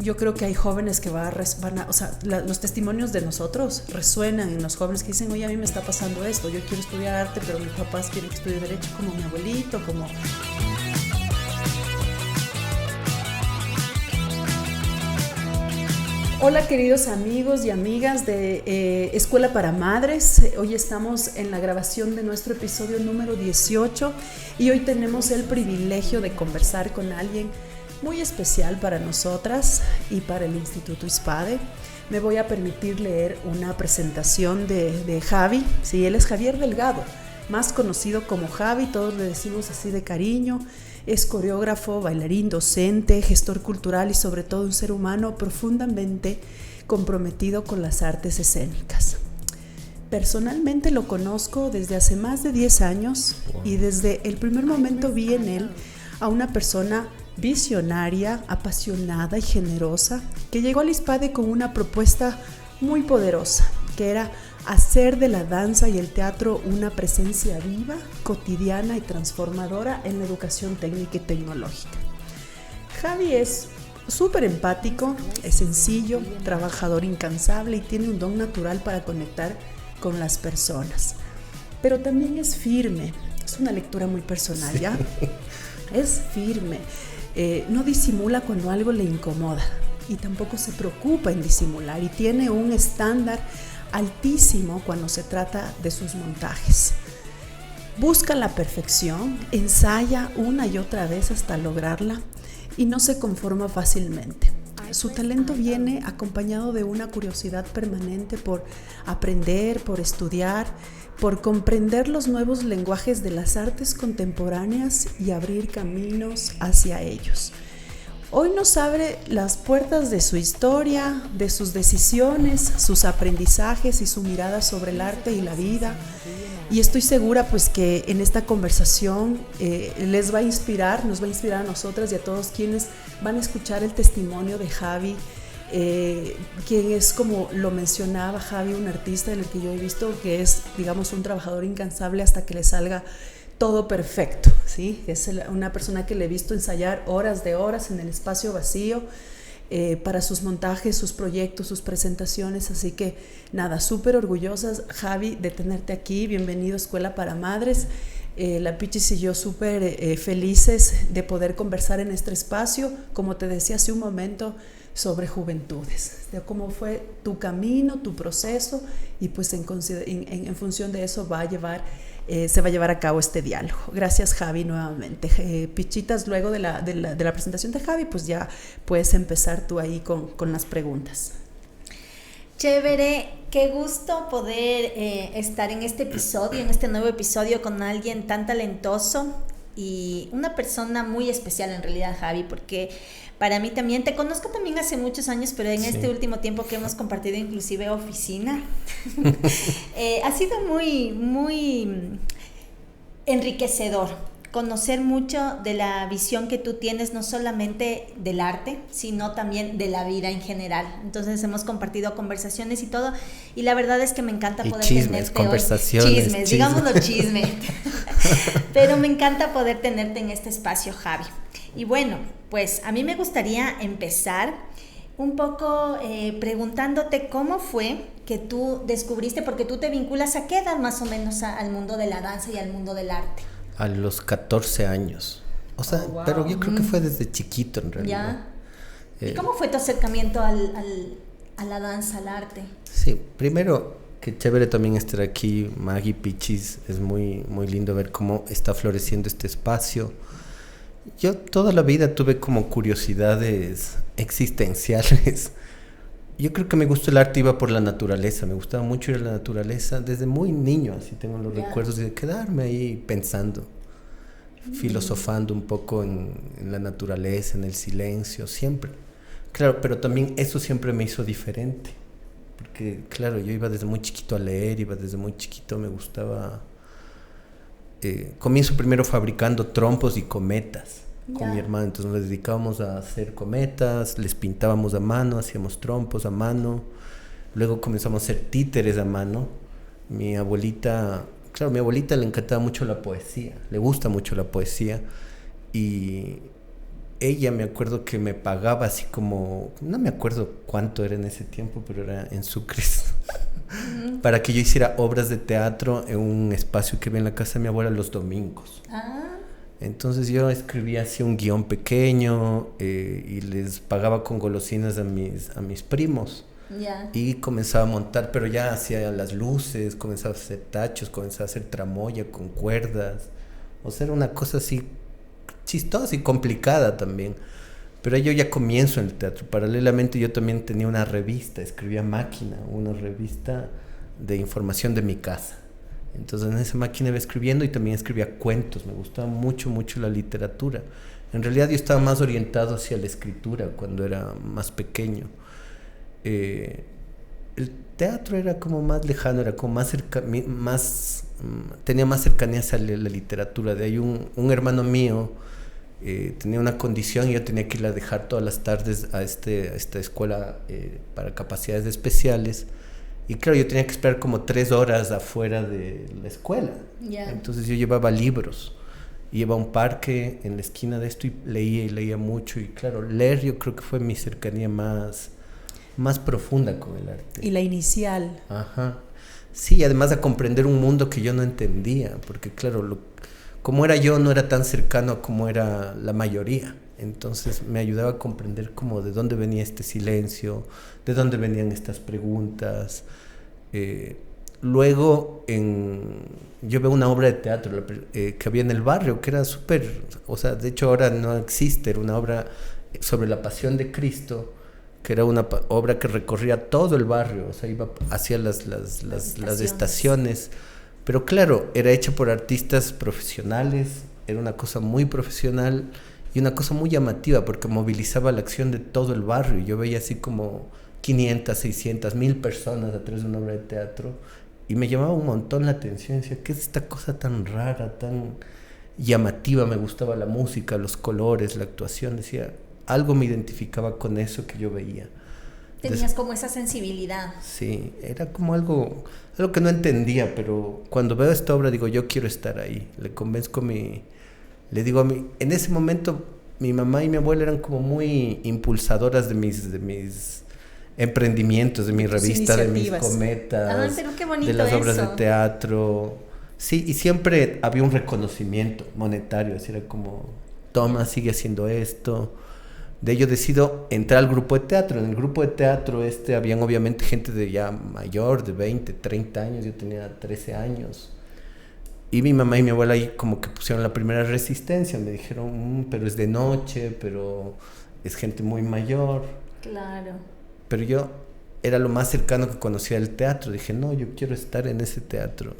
yo creo que hay jóvenes que o sea, los testimonios de nosotros resuenan en los jóvenes que dicen, oye, a mí me está pasando esto, yo quiero estudiar arte, pero mis papás quieren que estudie derecho como mi abuelito, como... Hola queridos amigos y amigas de Escuela para Madres. Hoy estamos en la grabación de nuestro episodio número 18 y hoy tenemos el privilegio de conversar con alguien muy especial para nosotras y para el Instituto ISPADE. Me voy a permitir leer una presentación de Javi. Sí, él es Javier Delgado, más conocido como Javi, todos le decimos así de cariño. Es coreógrafo, bailarín, docente, gestor cultural y sobre todo un ser humano profundamente comprometido con las artes escénicas. Personalmente lo conozco desde hace más de 10 años y desde el primer momento vi en él a una persona visionaria, apasionada y generosa que llegó al ISPADE con una propuesta muy poderosa, que era hacer de la danza y el teatro una presencia viva, cotidiana y transformadora en la educación técnica y tecnológica. Javi es súper empático, es sencillo, trabajador incansable y tiene un don natural para conectar con las personas. Pero también es firme, es una lectura muy personal, ¿ya? Es firme, no disimula cuando algo le incomoda y tampoco se preocupa en disimular y tiene un estándar altísimo cuando se trata de sus montajes. Busca la perfección, ensaya una y otra vez hasta lograrla y no se conforma fácilmente. Su talento viene acompañado de una curiosidad permanente por aprender, por estudiar, por comprender los nuevos lenguajes de las artes contemporáneas y abrir caminos hacia ellos. Hoy nos abre las puertas de su historia, de sus decisiones, sus aprendizajes y su mirada sobre el arte y la vida. Y estoy segura pues que en esta conversación les va a inspirar, nos va a inspirar a nosotras y a todos quienes van a escuchar el testimonio de Javi, quien es, como lo mencionaba Javi, un artista en el que yo he visto que es, digamos, un trabajador incansable hasta que le salga todo perfecto, ¿sí? Es una persona que le he visto ensayar horas de horas en el espacio vacío para sus montajes, sus proyectos, sus presentaciones, así que nada, súper orgullosas, Javi, de tenerte aquí. Bienvenido a Escuela para Madres. La Pichis y yo súper felices de poder conversar en este espacio, como te decía hace un momento, sobre juventudes, de cómo fue tu camino, tu proceso, y pues en función de eso se va a llevar a cabo este diálogo. Gracias, Javi, nuevamente. Pichitas, luego de la presentación de Javi, pues ya puedes empezar tú ahí con las preguntas. Chévere, qué gusto poder estar en este episodio, en este nuevo episodio con alguien tan talentoso y una persona muy especial en realidad, Javi, porque para mí también, te conozco también hace muchos años, pero en este último tiempo que hemos compartido inclusive oficina, ha sido muy, muy enriquecedor conocer mucho de la visión que tú tienes, no solamente del arte, sino también de la vida en general. Entonces hemos compartido conversaciones y todo, y la verdad es que me encanta poder tenerte conversaciones, chismes, digámoslo chisme. Pero me encanta poder tenerte en este espacio, Javi. Y bueno, pues a mí me gustaría empezar un poco preguntándote cómo fue que tú descubriste, porque tú te vinculas a qué edad más o menos al mundo de la danza y al mundo del arte. A los 14 años. O sea, wow. Pero yo creo que fue desde chiquito en realidad. ¿Ya? ¿Y cómo fue tu acercamiento a la danza, al arte? Sí, primero, qué chévere también estar aquí, Maggie, Pichis. Es muy, muy lindo ver cómo está floreciendo este espacio. Yo toda la vida tuve como curiosidades existenciales. Yo creo que me gustó el arte, iba por la naturaleza, me gustaba mucho ir a la naturaleza desde muy niño, así tengo los recuerdos de quedarme ahí pensando, filosofando un poco en la naturaleza, en el silencio, siempre. Claro, pero también eso siempre me hizo diferente, porque claro, yo iba desde muy chiquito a leer, me gustaba... comienzo primero fabricando trompos y cometas con mi hermano, entonces nos dedicábamos a hacer cometas, les pintábamos a mano, hacíamos trompos a mano, luego comenzamos a hacer títeres a mano. Mi abuelita le encantaba mucho la poesía, le gusta mucho la poesía, y ella me acuerdo que me pagaba así como, no me acuerdo cuánto era en ese tiempo, pero era en sucres, para que yo hiciera obras de teatro en un espacio que había en la casa de mi abuela los domingos. Entonces yo escribía así un guión pequeño y les pagaba con golosinas a mis primos. Y comenzaba a montar, pero ya hacía las luces, comenzaba a hacer tachos, comenzaba a hacer tramoya con cuerdas. O sea, era una cosa así chistosa y complicada también. Pero yo ya comienzo en el teatro. Paralelamente yo también tenía una revista, escribía Máquina, una revista de información de mi casa. Entonces en esa máquina iba escribiendo y también escribía cuentos. Me gustaba mucho, mucho la literatura. En realidad yo estaba más orientado hacia la escritura cuando era más pequeño. El teatro era como más lejano, era como más tenía más cercanía hacia la literatura. De ahí un hermano mío tenía una condición y yo tenía que ir a dejar todas las tardes a esta escuela para capacidades especiales. Y claro, yo tenía que esperar como 3 horas afuera de la escuela. Entonces yo llevaba libros, iba a un parque en la esquina de esto y leía mucho. Y claro, leer yo creo que fue mi cercanía más profunda con el arte. Y la inicial. Ajá. Sí, además de comprender un mundo que yo no entendía, porque claro, como era yo no era tan cercano a como era la mayoría. Entonces me ayudaba a comprender como de dónde venía este silencio, de dónde venían estas preguntas. Luego yo veo una obra de teatro que había en el barrio, que era súper, o sea, de hecho ahora no existe, era una obra sobre la Pasión de Cristo, que era una obra que recorría todo el barrio, o sea, iba hacia las estaciones. Pero claro, era hecha por artistas profesionales, era una cosa muy profesional y una cosa muy llamativa porque movilizaba la acción de todo el barrio. Yo veía así como 500, 600, 1000 personas atrás de una obra de teatro y me llamaba un montón la atención. Decía, ¿qué es esta cosa tan rara, tan llamativa? Me gustaba la música, los colores, la actuación. Decía, algo me identificaba con eso que yo veía. Tenías como esa sensibilidad. Sí, era como algo que no entendía, pero cuando veo esta obra digo, yo quiero estar ahí. Le digo en ese momento mi mamá y mi abuela eran como muy impulsadoras de mis emprendimientos, de mi revista, de mis cometas, pero qué bonito de las obras eso. de teatro. Sí, y siempre había un reconocimiento monetario, así era como, toma, sigue haciendo esto. De ello decido entrar al grupo de teatro. En el grupo de teatro habían obviamente gente de ya mayor, de 20, 30 años. Yo tenía 13 años. Y mi mamá y mi abuela ahí como que pusieron la primera resistencia. Me dijeron, pero es de noche, pero es gente muy mayor. Claro. Pero yo era lo más cercano que conocía del teatro. Dije, no, yo quiero estar en ese teatro.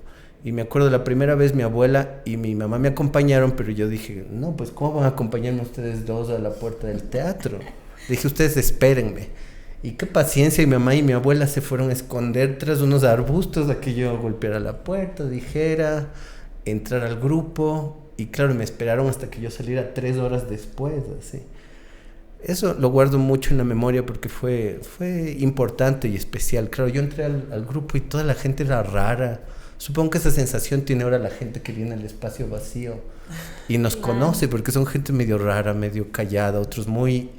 Y me acuerdo la primera vez mi abuela y mi mamá me acompañaron, pero yo dije, no, pues ¿cómo van a acompañarme ustedes dos a la puerta del teatro? Dije, ustedes espérenme. Y qué paciencia, y mi mamá y mi abuela se fueron a esconder tras unos arbustos a que yo golpeara la puerta, dijera, entrar al grupo. Y claro, me esperaron hasta que yo saliera 3 horas después, así. Eso lo guardo mucho en la memoria porque fue importante y especial. Claro, yo entré al grupo y toda la gente era rara. Supongo que esa sensación tiene ahora la gente que viene al espacio vacío y nos conoce, porque son gente medio rara, medio callada, otros muy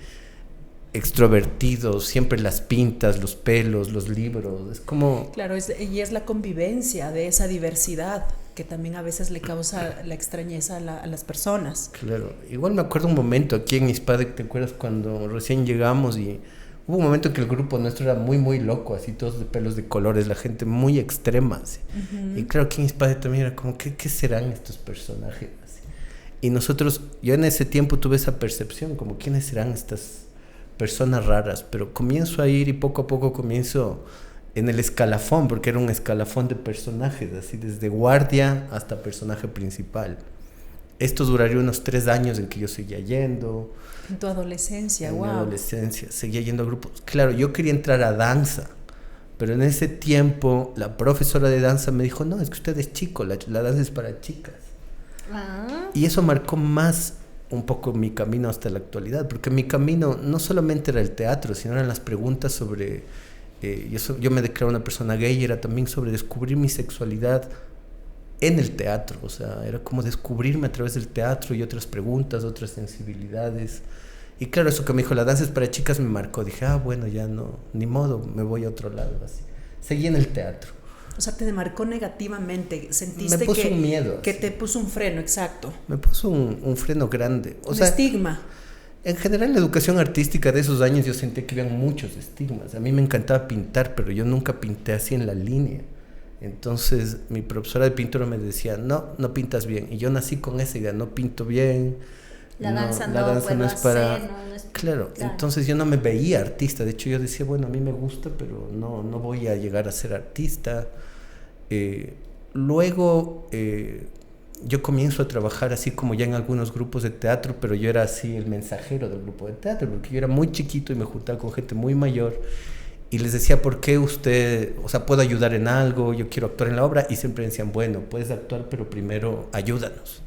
extrovertidos, siempre las pintas, los pelos, los libros, es como... Claro, y es la convivencia de esa diversidad que también a veces le causa la extrañeza a las personas. Claro, igual me acuerdo un momento aquí en Ispadec, ¿te acuerdas cuando recién llegamos y... Hubo un momento en que el grupo nuestro era muy, muy loco, así todos de pelos de colores, la gente muy extrema, así. Y claro, aquí en España también era como, ¿qué serán estos personajes? Así. Y nosotros, yo en ese tiempo tuve esa percepción, como, ¿quiénes serán estas personas raras? Pero comienzo a ir y poco a poco comienzo en el escalafón, porque era un escalafón de personajes, así, desde guardia hasta personaje principal. Esto duraría unos 3 años en que yo seguía yendo. En tu adolescencia, en wow. mi adolescencia, seguía yendo a grupos. Claro, yo quería entrar a danza, pero en ese tiempo la profesora de danza me dijo, no, es que usted es chico, la danza es para chicas. Y eso marcó más un poco mi camino hasta la actualidad, porque mi camino no solamente era el teatro, sino eran las preguntas sobre... yo me declaro una persona gay, era también sobre descubrir mi sexualidad en el teatro, o sea, era como descubrirme a través del teatro y otras preguntas, otras sensibilidades. Y claro, eso que me dijo, la danza es para chicas, me marcó. Dije, bueno, ya no, ni modo, me voy a otro lado, así. Seguí en el teatro. O sea, te marcó negativamente, sentiste me puso que, un miedo, que así. te puso un freno, exacto. Me puso un freno grande. O un sea, estigma. En general, la educación artística de esos años yo sentí que había muchos estigmas. A mí me encantaba pintar, pero yo nunca pinté así en la línea. Entonces, mi profesora de pintura me decía, no pintas bien. Y yo nací con esa idea, no pinto bien. La danza no es para... Claro, entonces yo no me veía artista. De hecho, yo decía, bueno, a mí me gusta, pero no voy a llegar a ser artista. Luego... yo comienzo a trabajar así como ya en algunos grupos de teatro, pero yo era así el mensajero del grupo de teatro, porque yo era muy chiquito y me juntaba con gente muy mayor y les decía, ¿por qué usted, o sea, puedo ayudar en algo? Yo quiero actuar en la obra. Y siempre decían, bueno, puedes actuar, pero primero ayúdanos.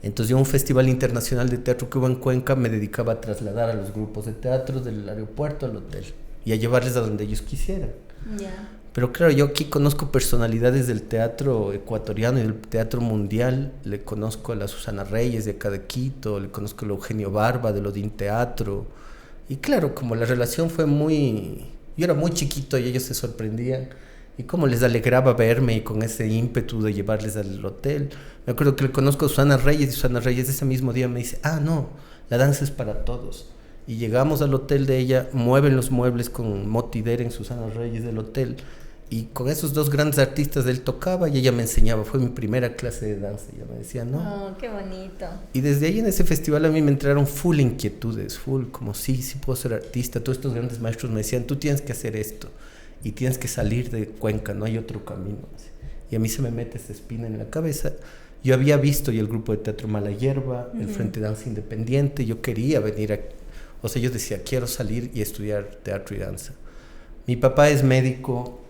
Entonces yo en un festival internacional de teatro que hubo en Cuenca me dedicaba a trasladar a los grupos de teatro del aeropuerto al hotel y a llevarles a donde ellos quisieran. Yeah. Pero claro, yo aquí conozco personalidades del teatro ecuatoriano y del teatro mundial. Le conozco a la Susana Reyes de acá de Quito, le conozco a Eugenio Barba de Odín Teatro. Y claro, como la relación fue muy... Yo era muy chiquito y ellos se sorprendían. Y como les alegraba verme y con ese ímpetu de llevarles al hotel. Me acuerdo que le conozco a Susana Reyes y Susana Reyes ese mismo día me dice, no, la danza es para todos. Y llegamos al hotel de ella, mueven los muebles con Moti Deren, Susana Reyes del hotel, y con esos dos grandes artistas él tocaba y ella me enseñaba. Fue mi primera clase de danza. Ella me decía, Oh, qué bonito. Y desde ahí en ese festival a mí me entraron full inquietudes, full como sí puedo ser artista. Todos estos grandes maestros me decían, tú tienes que hacer esto y tienes que salir de Cuenca, no hay otro camino. Y a mí se me mete esa espina en la cabeza. Yo había visto ya el grupo de teatro Mala Hierba, el Frente Danza Independiente. Yo quería venir a... O sea, yo decía, quiero salir y estudiar teatro y danza. Mi papá es médico,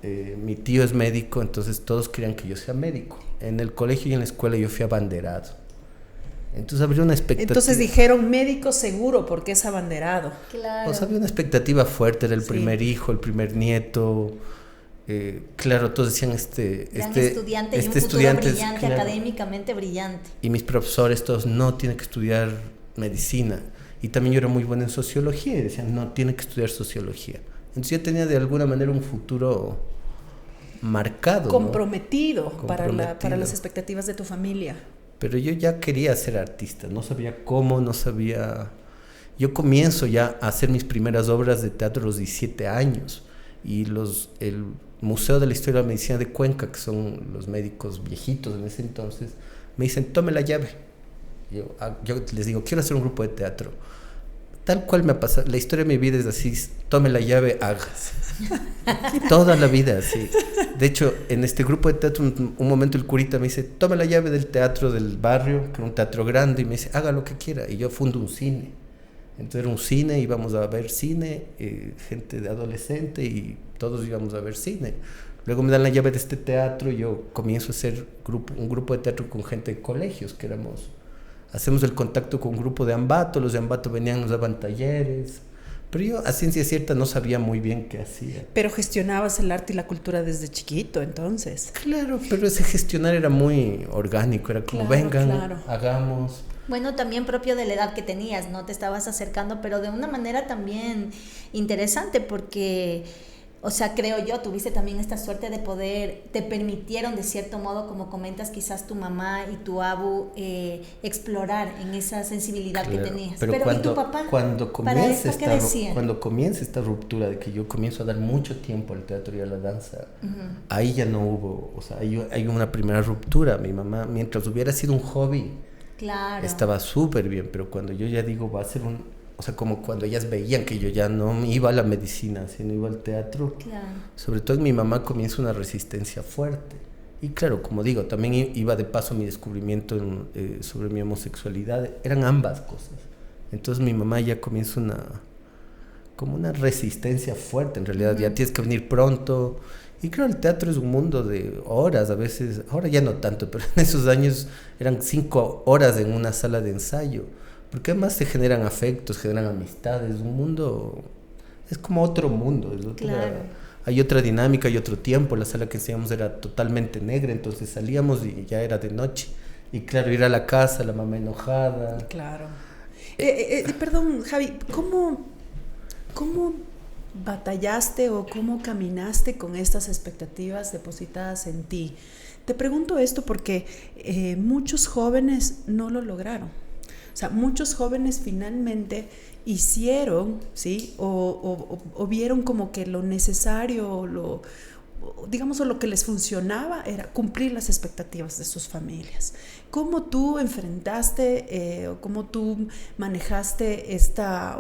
mi tío es médico, entonces todos querían que yo sea médico. En el colegio y en la escuela yo fui abanderado. Entonces había una expectativa. Entonces dijeron médico seguro porque es abanderado. Claro. O sea, había una expectativa fuerte, era el primer hijo, el primer nieto. Claro, todos decían Gran estudiante y un futuro brillante, claro, académicamente brillante. Y mis profesores todos, no, tiene que estudiar medicina. Y también yo era muy bueno en sociología y decían, no, tiene que estudiar sociología. Entonces yo tenía de alguna manera un futuro marcado, comprometido, ¿no? Comprometido. Para las expectativas de tu familia. Pero yo ya quería ser artista, no sabía cómo, no sabía... Yo comienzo ya a hacer mis primeras obras de teatro a los 17 años y el Museo de la Historia de la Medicina de Cuenca, que son los médicos viejitos en ese entonces, me dicen, tome la llave. Yo les digo, quiero hacer un grupo de teatro. Tal cual me ha pasado, la historia de mi vida es así, tome la llave, hágase. Toda la vida, así. De hecho, en este grupo de teatro, un momento el curita me dice, tome la llave del teatro del barrio, que era un teatro grande, y me dice, haga lo que quiera. Y yo fundo un cine. Entonces era un cine, íbamos a ver cine, gente de adolescente, y todos íbamos a ver cine. Luego me dan la llave de este teatro, y yo comienzo a hacer un grupo de teatro con gente de colegios, que éramos... Hacemos el contacto con un grupo de Ambato, los de Ambato venían, nos daban talleres, pero yo a ciencia cierta no sabía muy bien qué hacía. Pero gestionabas el arte y la cultura desde chiquito, entonces. Claro, pero ese gestionar era muy orgánico, era como, vengan, hagamos. Bueno, también propio de la edad que tenías, ¿no? Te estabas acercando, pero de una manera también interesante porque... O sea, creo yo, tuviste también esta suerte de poder, te permitieron de cierto modo, como comentas, quizás tu mamá y tu abu explorar en esa sensibilidad que tenías. Pero ¿y tu papá? Cuando comienza esta ruptura de que yo comienzo a dar mucho tiempo al teatro y a la danza, ahí ya no hubo, o sea, hay una primera ruptura. Mi mamá, mientras hubiera sido un hobby, estaba súper bien, pero cuando yo ya digo, va a ser o sea, como cuando ellas veían que yo ya no iba a la medicina, sino iba al teatro. Claro. Sobre todo en mi mamá comienza una resistencia fuerte. Y claro, como digo, también iba de paso mi descubrimiento sobre mi homosexualidad. Eran ambas cosas. Entonces mi mamá ya comienza como una resistencia fuerte. En realidad, ya tienes que venir pronto. Y claro, el teatro es un mundo de horas a veces. Ahora ya no tanto, pero en esos años eran 5 horas en una sala de ensayo. Porque además se generan afectos, generan amistades, un mundo, es como otro mundo, hay otra dinámica, hay otro tiempo. La sala que enseñamos era totalmente negra, entonces salíamos y ya era de noche, y claro, ir a la casa, la mamá enojada. Claro. Perdón, Javi, ¿cómo batallaste o cómo caminaste con estas expectativas depositadas en ti? Te pregunto esto porque muchos jóvenes no lo lograron. O sea, muchos jóvenes finalmente hicieron, ¿sí? O vieron como que lo necesario, digamos, o lo que les funcionaba era cumplir las expectativas de sus familias. ¿Cómo tú enfrentaste o cómo tú manejaste esta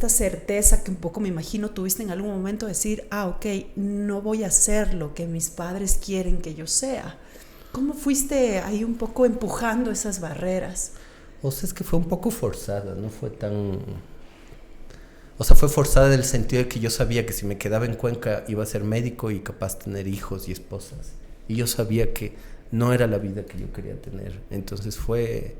certeza que un poco me imagino tuviste en algún momento, decir, ok, no voy a ser lo que mis padres quieren que yo sea? ¿Cómo fuiste ahí un poco empujando esas barreras? O sea, es que fue un poco forzada, no fue tan... O sea, fue forzada en el sentido de que yo sabía que si me quedaba en Cuenca iba a ser médico y capaz tener hijos y esposas. Y yo sabía que no era la vida que yo quería tener. Entonces fue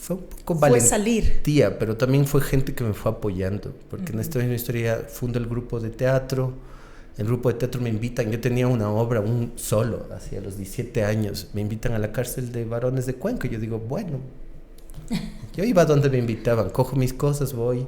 un poco valentía, salir. Pero también fue gente que me fue apoyando. Porque en esta misma historia fundo el grupo de teatro. El grupo de teatro me invitan. Yo tenía una obra, un solo, hacia los 17 años. Me invitan a la cárcel de varones de Cuenca. Y yo digo, bueno, yo iba donde me invitaban. Cojo mis cosas, voy.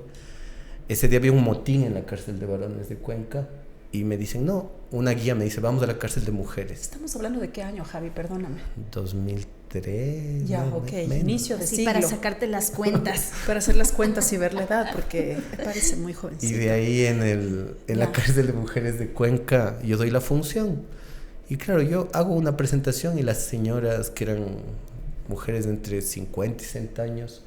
Ese día había un motín en la cárcel de varones de Cuenca y me dicen, no, una guía me dice, vamos a la cárcel de mujeres. ¿Estamos hablando de qué año, Javi? Perdóname. 2003. Ya, ok, inicio de siglo. Para sacarte las cuentas. Para hacer las cuentas y ver la edad, porque me parece muy jovencito. Y de ahí en la cárcel de mujeres de Cuenca yo doy la función. Y claro, yo hago una presentación y las señoras, que eran mujeres de entre 50 y 60 años,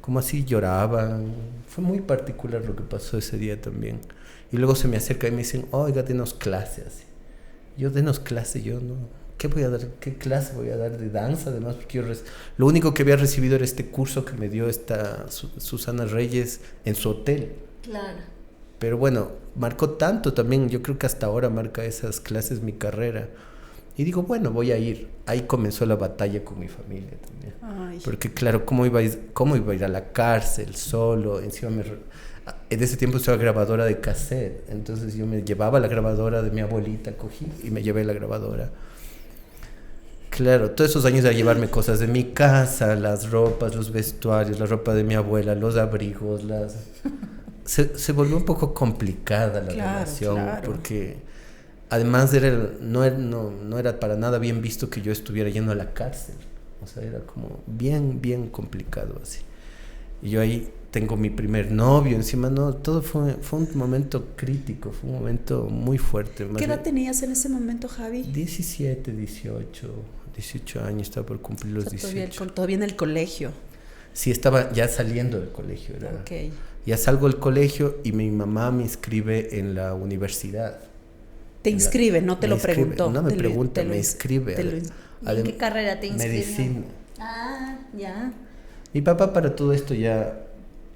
como así lloraban. Fue muy particular lo que pasó ese día también. Y luego se me acerca y me dicen, oiga, denos clase así. Yo, denos clase, yo no. ¿Qué voy a dar? ¿Qué clase voy a dar de danza? Además, porque yo lo único que había recibido era este curso que me dio esta Susana Reyes en su hotel. Claro. Pero bueno, marcó tanto también. Yo creo que hasta ahora marca esas clases mi carrera. Y digo, bueno, voy a ir. Ahí comenzó la batalla con mi familia también. Ay. Porque claro, ¿cómo iba a ir a la cárcel solo? Encima en ese tiempo estaba grabadora de cassette. Entonces yo me llevaba la grabadora de mi abuelita, cogí y me llevé la grabadora. Claro, todos esos años de llevarme cosas de mi casa, las ropas, los vestuarios, la ropa de mi abuela, los abrigos, se volvió un poco complicada la relación, porque además no era para nada bien visto que yo estuviera yendo a la cárcel. O sea, era como bien complicado así. Y yo ahí tengo mi primer novio, encima todo fue un momento crítico, fue un momento muy fuerte. ¿Qué edad tenías en ese momento, Javi? 17, 18 años, estaba por cumplir los 18. Todavía en el colegio. Sí, estaba ya saliendo del colegio. Okay. Ya salgo del colegio y mi mamá me inscribe en la universidad. ¿Te inscribe? No te lo preguntó. No me pregunta, me inscribe. ¿En qué carrera te inscribió? Medicina. Ah, ya. Mi papá para todo esto ya...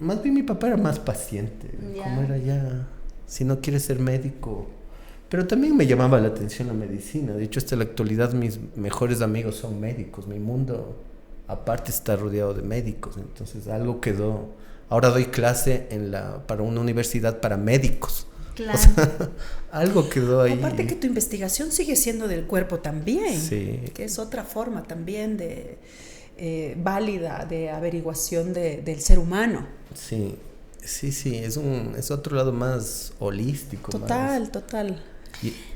Más bien mi papá era más paciente. Como era ya... Si no quieres ser médico... Pero también me llamaba la atención la medicina. De hecho, hasta la actualidad mis mejores amigos son médicos. Mi mundo, aparte, está rodeado de médicos. Entonces, algo quedó. Ahora doy clase para una universidad para médicos. Claro. O sea, algo quedó ahí. Aparte que tu investigación sigue siendo del cuerpo también. Sí. Que es otra forma también de válida de averiguación del ser humano. Sí. Es otro lado más holístico. Total.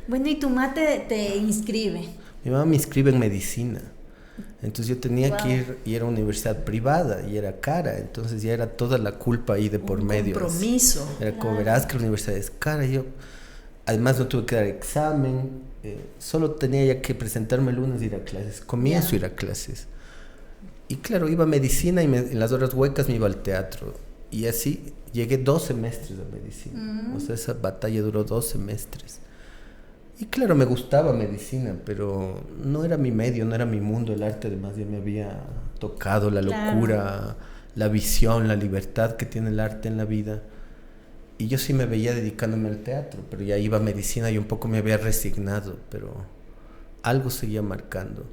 Bueno, y tu mamá te inscribe. Mi mamá me inscribe en medicina. Entonces yo tenía que ir, y era una universidad privada y era cara, entonces ya era toda la culpa ahí de por medio. Un compromiso. Era como, verás que la universidad es cara. Yo, además no tuve que dar examen, solo tenía ya que presentarme el lunes y ir a clases. Comienzo a ir a clases. Y claro, iba a medicina y en las horas huecas me iba al teatro. Y así llegué 2 semestres a medicina. O sea, esa batalla duró 2 semestres. Y claro, me gustaba medicina, pero no era mi medio, no era mi mundo. El arte además ya me había tocado, la locura, la visión, la libertad que tiene el arte en la vida. Y yo sí me veía dedicándome al teatro, pero ya iba a medicina y un poco me había resignado, pero algo seguía marcando.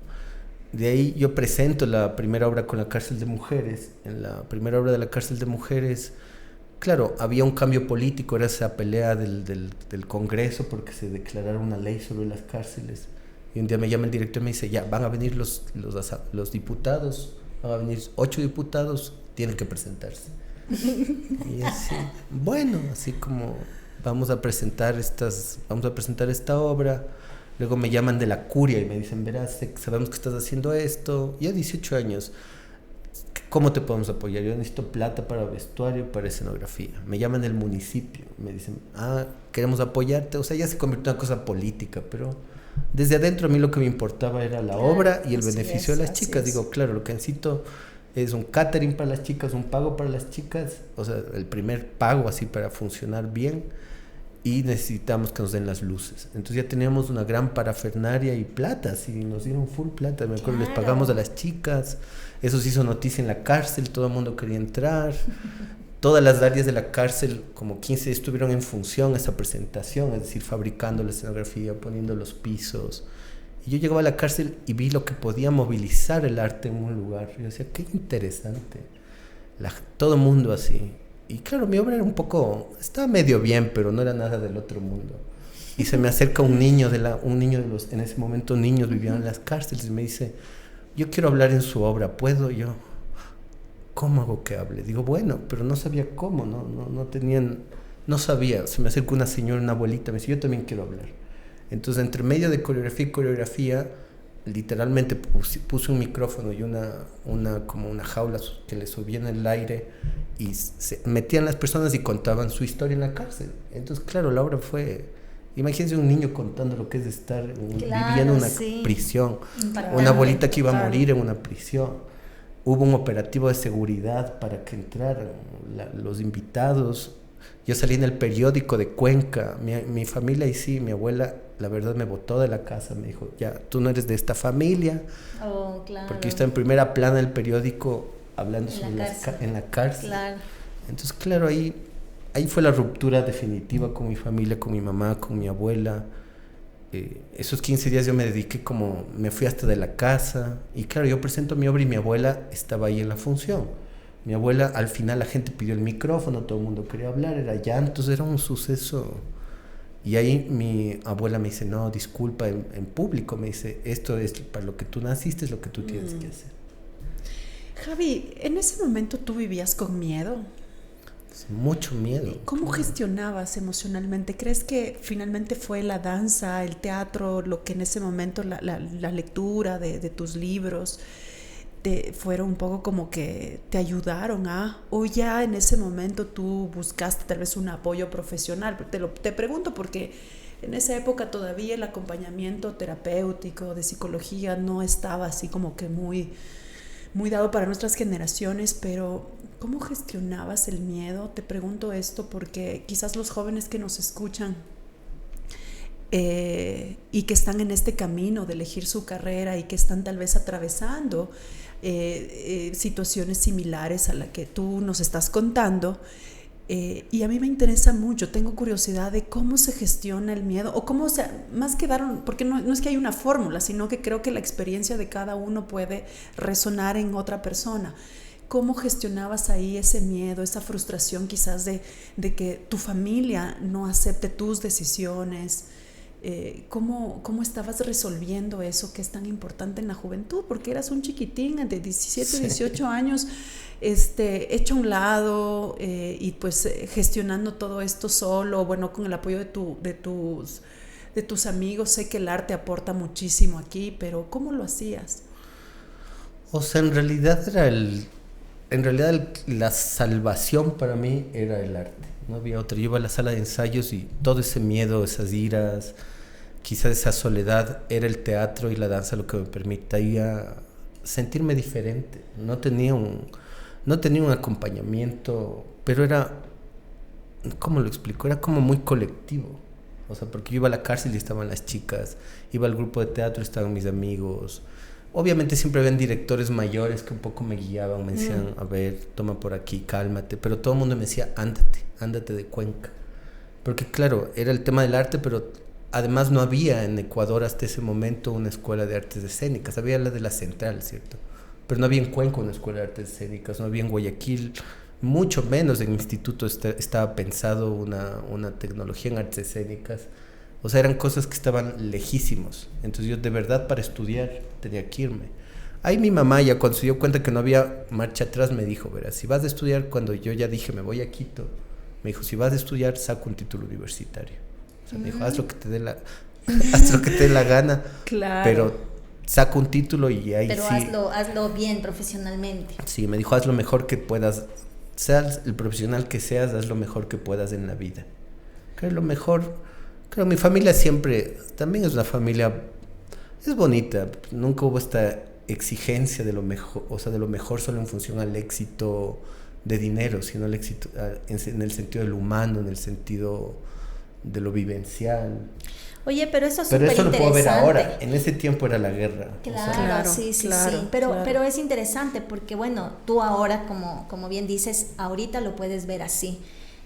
De ahí yo presento la primera obra con la cárcel de mujeres. En la primera obra de la cárcel de mujeres, claro, había un cambio político, era esa pelea del Congreso porque se declarara una ley sobre las cárceles. Y un día me llama el director y me dice, ya, van a venir los diputados van a venir 8 diputados, tienen que presentarse. Y así, bueno, así como vamos a presentar esta obra. Luego me llaman de la curia y me dicen, verás, sabemos que estás haciendo esto, ya 18 años, ¿cómo te podemos apoyar? Yo necesito plata para vestuario, para escenografía. Me llaman del municipio, me dicen, queremos apoyarte. O sea, ya se convirtió en una cosa política, pero desde adentro a mí lo que me importaba era la obra y el beneficio de las chicas. Digo, claro, lo que necesito es un catering para las chicas, un pago para las chicas, o sea, el primer pago así para funcionar bien, y necesitamos que nos den las luces. Entonces ya teníamos una gran parafernaria y plata, así nos dieron full plata. Me acuerdo, les pagamos a las chicas, eso se hizo noticia en la cárcel, todo el mundo quería entrar. Todas las áreas de la cárcel, como 15, estuvieron en función esa presentación, es decir, fabricando la escenografía, poniendo los pisos. Y yo llegaba a la cárcel y vi lo que podía movilizar el arte en un lugar. Yo decía, qué interesante. Todo el mundo así. Y claro, mi obra era estaba medio bien, pero no era nada del otro mundo. Y se me acerca un niño en ese momento niños vivían en las cárceles y me dice, yo quiero hablar en su obra, ¿puedo? Yo, ¿cómo hago que hable? Digo, bueno, pero no sabía cómo, no sabía. Se me acerca una señora, una abuelita, me dice, yo también quiero hablar. Entonces, entre medio de coreografía y coreografía, literalmente puse un micrófono y como una jaula que le subía en el aire y se metían las personas y contaban su historia en la cárcel. Entonces, claro, la obra fue... Imagínense un niño contando lo que es estar viviendo en una prisión, una abuelita que iba a morir en una prisión. Hubo un operativo de seguridad para que entraran los invitados. Yo salí en el periódico de Cuenca, mi familia y sí, mi abuela, la verdad me botó de la casa, me dijo, ya, tú no eres de esta familia, porque yo estaba en primera plana del periódico hablando en la cárcel. Claro. Entonces, claro, ahí fue la ruptura definitiva con mi familia, con mi mamá, con mi abuela. Esos 15 días yo me fui hasta de la casa, y claro, yo presento mi obra y mi abuela estaba ahí en la función. Mi abuela, al final la gente pidió el micrófono, todo el mundo quería hablar, era llantos, era un suceso. Y ahí mi abuela me dice, no, disculpa, en público, me dice, esto es para lo que tú naciste, es lo que tú tienes que hacer. Javi, ¿en ese momento tú vivías con miedo? Mucho miedo. ¿Cómo gestionabas emocionalmente? ¿Crees que finalmente fue la danza, el teatro, lo que en ese momento, la lectura de tus libros, fueron un poco como que te ayudaron o ya en ese momento tú buscaste tal vez un apoyo profesional? Te pregunto porque en esa época todavía el acompañamiento terapéutico de psicología no estaba así como que muy, muy dado para nuestras generaciones, pero ¿cómo gestionabas el miedo? Te pregunto esto porque quizás los jóvenes que nos escuchan y que están en este camino de elegir su carrera y que están tal vez atravesando situaciones similares a la que tú nos estás contando, y a mí me interesa mucho, tengo curiosidad de cómo se gestiona el miedo o cómo más que porque no es que hay una fórmula, sino que creo que la experiencia de cada uno puede resonar en otra persona. ¿Cómo gestionabas ahí ese miedo, esa frustración quizás de que tu familia no acepte tus decisiones? ¿Cómo estabas resolviendo eso que es tan importante en la juventud? Porque eras un chiquitín de 17, 18 años, hecho a un lado, y pues gestionando todo esto solo, bueno, con el apoyo de tus amigos. Sé que el arte aporta muchísimo aquí, pero ¿cómo lo hacías? O sea, en realidad la salvación para mí era el arte. No había otra. Yo iba a la sala de ensayos y todo ese miedo, esas iras, quizás esa soledad, era el teatro y la danza lo que me permitía sentirme diferente. No tenía un acompañamiento, pero era, ¿cómo lo explico? Era como muy colectivo. O sea, porque yo iba a la cárcel y estaban las chicas, iba al grupo de teatro y estaban mis amigos. Obviamente siempre habían directores mayores que un poco me guiaban, me decían, a ver, toma por aquí, cálmate. Pero todo el mundo me decía, ándate de Cuenca. Porque claro, era el tema del arte, pero además no había en Ecuador hasta ese momento una escuela de artes escénicas. Había la de la Central, ¿cierto? Pero no había en Cuenca una escuela de artes escénicas, no había en Guayaquil, mucho menos en mi instituto estaba pensado una tecnología en artes escénicas. O sea, eran cosas que estaban lejísimos. Entonces yo de verdad para estudiar tenía que irme. Ahí mi mamá ya cuando se dio cuenta que no había marcha atrás me dijo, verás, si vas a estudiar, cuando yo ya dije me voy a Quito, me dijo, si vas a estudiar, saca un título universitario. O sea, me dijo, haz lo que te dé la, haz lo que te dé la gana, Claro. pero saca un título y ahí Pero sí. hazlo bien profesionalmente. Sí, me dijo, haz lo mejor que puedas, seas el profesional que seas, haz lo mejor que puedas en la vida. Creo lo mejor, creo mi familia siempre, también es una familia, es bonita, nunca hubo esta exigencia de lo mejor, o sea, de lo mejor solo en función al éxito de dinero, sino el éxito en el sentido del humano, en el sentido de lo vivencial. Oye, pero eso es Pero súper eso lo puedo ver interesante. ahora, en ese tiempo era la guerra. Claro, O sea, Claro, sí, sí, claro, sí. Pero, claro. pero es interesante porque, bueno, tú ahora, como bien dices, ahorita lo puedes ver así.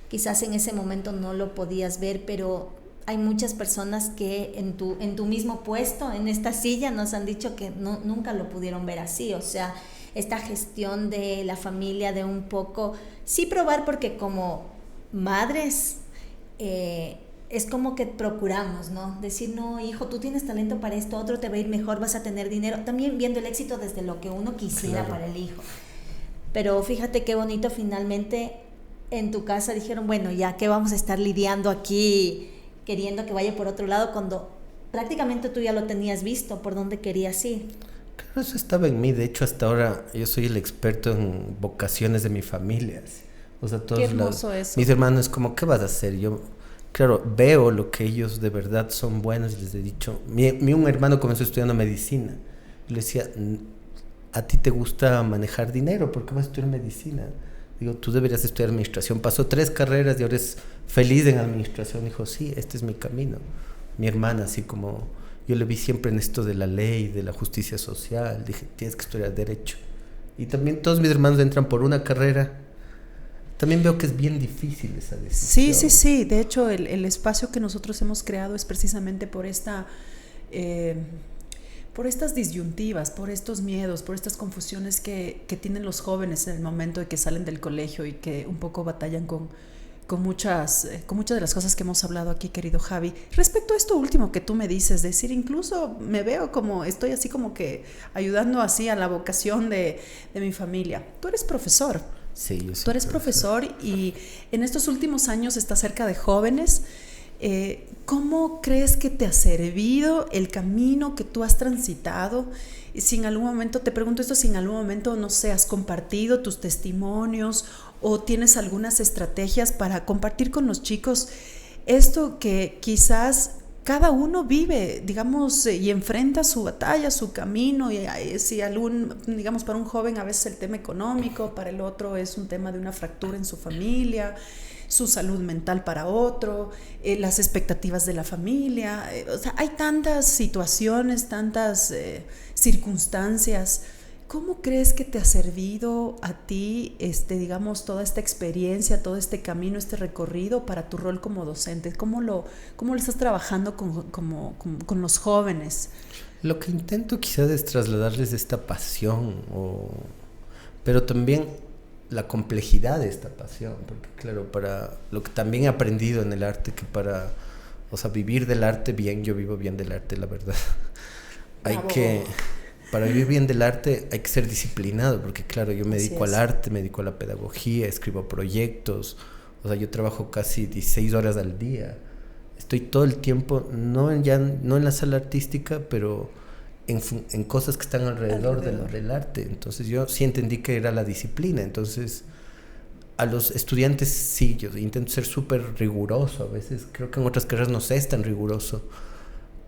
Quizás en ese momento no lo podías ver, pero hay muchas personas que en tu mismo puesto, en esta silla, nos han dicho que nunca lo pudieron ver así. O sea, esta gestión de la familia, de un poco, sí probar, porque como madres es como que procuramos, ¿no? Decir, no, hijo, tú tienes talento para esto, otro te va a ir mejor, vas a tener dinero. También viendo el éxito desde lo que uno quisiera, claro, para el hijo. Pero fíjate qué bonito, finalmente en tu casa dijeron, bueno, ya que vamos a estar lidiando aquí, queriendo que vaya por otro lado, cuando prácticamente tú ya lo tenías visto, por dónde querías ir. claro, eso estaba en mí. De hecho, hasta ahora yo soy el experto en vocaciones de mi familia. Así. O sea, todos Qué hermoso eso. mis hermanos, como, ¿qué vas a hacer? Yo, claro, veo lo que ellos de verdad son buenos y les he dicho. Un hermano comenzó estudiando medicina. Le decía, ¿a ti te gusta manejar dinero? ¿Por qué vas a estudiar medicina? Digo, tú deberías estudiar administración. Pasó 3 carreras y ahora es feliz en administración. Dijo, sí, este es mi camino. Mi hermana, así como yo le vi siempre en esto de la ley, de la justicia social. Dije, tienes que estudiar derecho. Y también todos mis hermanos entran por una carrera. También veo que es bien difícil esa decisión. Sí, sí, sí. De hecho, el espacio que nosotros hemos creado es precisamente por esta... por estas disyuntivas, por estos miedos, por estas confusiones que tienen los jóvenes en el momento de que salen del colegio y que un poco batallan con muchas de las cosas que hemos hablado aquí, querido Javi. Respecto a esto último que tú me dices, decir, incluso me veo como, estoy así como que ayudando así a la vocación de mi familia. Tú eres profesor. Sí, yo soy Tú eres profesor y en estos últimos años estás cerca de jóvenes. ¿Cómo crees que te ha servido el camino que tú has transitado? Si en algún momento, te pregunto esto, si en algún momento, no sé, has compartido tus testimonios o tienes algunas estrategias para compartir con los chicos esto que quizás cada uno vive, digamos, y enfrenta su batalla, su camino, y si digamos, para un joven a veces el tema económico, para el otro es un tema de una fractura en su familia, su salud mental para otro, las expectativas de la familia, o sea, hay tantas situaciones, tantas circunstancias. ¿Cómo crees que te ha servido a ti, digamos, toda esta experiencia, todo este camino, este recorrido para tu rol como docente? ¿Cómo lo estás trabajando con los jóvenes? Lo que intento quizás es trasladarles esta pasión, pero también la complejidad de esta pasión, porque claro, para lo que también he aprendido en el arte, que para, o sea, vivir del arte bien, yo vivo bien del arte, la verdad. Para vivir bien del arte hay que ser disciplinado, porque claro, yo me dedico al arte, me dedico a la pedagogía, escribo proyectos, o sea, yo trabajo casi 16 horas al día. Estoy todo el tiempo, no en la sala artística, pero en cosas que están alrededor. Del arte. Entonces yo sí entendí que era la disciplina. Entonces a los estudiantes sí, yo intento ser súper riguroso. A veces creo que en otras carreras no se es tan riguroso.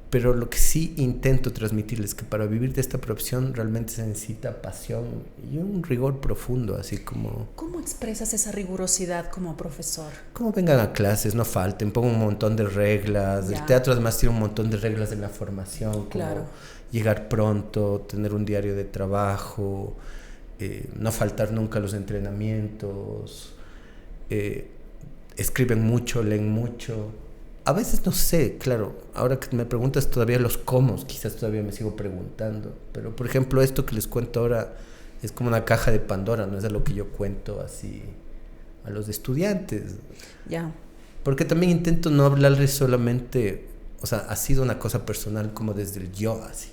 Pero lo que sí intento transmitirles es que para vivir de esta profesión realmente se necesita pasión y un rigor profundo, así como... ¿Cómo expresas esa rigurosidad como profesor? Como vengan a clases, no falten, pongo un montón de reglas. Ya. El teatro además tiene un montón de reglas en la formación, como claro, llegar pronto, tener un diario de trabajo, no faltar nunca a los entrenamientos, escriben mucho, leen mucho. A veces no sé, claro, ahora que me preguntas todavía los cómo, quizás todavía me sigo preguntando, pero por ejemplo esto que les cuento ahora es como una caja de Pandora, no es de lo que yo cuento así a los estudiantes. Ya. Porque también intento no hablarles solamente, o sea, ha sido una cosa personal como desde el yo, así.